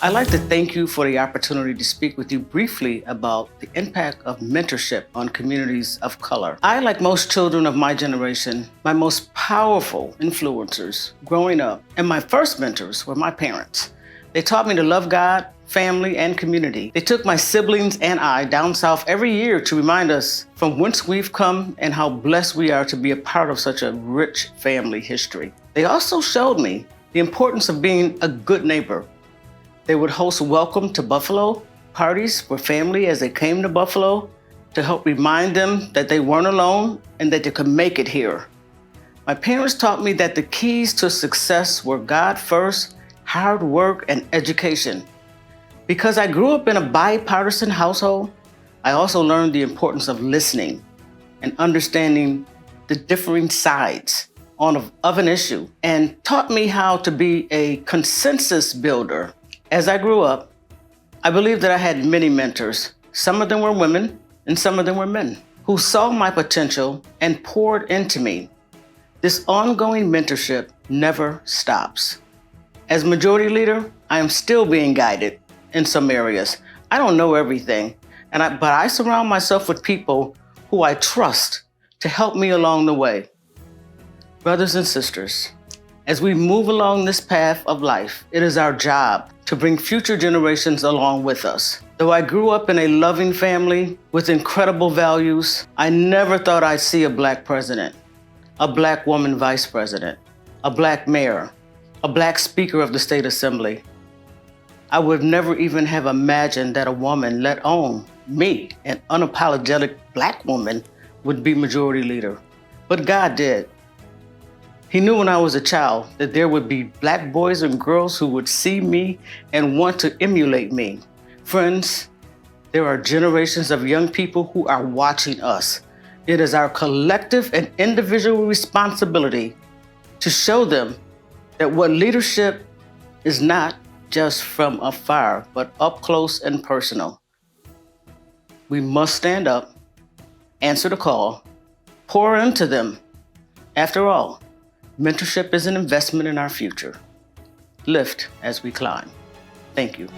I'd like to thank you for the opportunity to speak with you briefly about the impact of mentorship on communities of color. I, like most children of my generation, my most powerful influencers growing up, and my first mentors were my parents. They taught me to love God, family, and community. They took my siblings and I down south every year to remind us from whence we've come and how blessed we are to be a part of such a rich family history. They also showed me the importance of being a good neighbor. They would host welcome to Buffalo parties for family as they came to Buffalo to help remind them that they weren't alone and that they could make it here. My parents taught me that the keys to success were God first, hard work, and education. Because I grew up in a bipartisan household, I also learned the importance of listening and understanding the differing sides of an issue, and taught me how to be a consensus builder. As I grew up, I believe that I had many mentors. Some of them were women and some of them were men who saw my potential and poured into me. This ongoing mentorship never stops. As majority leader, I am still being guided in some areas. I don't know everything, but I surround myself with people who I trust to help me along the way. Brothers and sisters, as we move along this path of life, it is our job to bring future generations along with us. Though I grew up in a loving family with incredible values, I never thought I'd see a Black president, a Black woman vice president, a Black mayor, a Black speaker of the state assembly. I would never even have imagined that a woman, let alone me, an unapologetic Black woman, would be majority leader. But God did. He knew when I was a child that there would be Black boys and girls who would see me and want to emulate me. Friends, there are generations of young people who are watching us. It is our collective and individual responsibility to show them that what leadership is not just from afar, but up close and personal. We must stand up, answer the call, pour into them. After all, mentorship is an investment in our future. Lift as we climb. Thank you.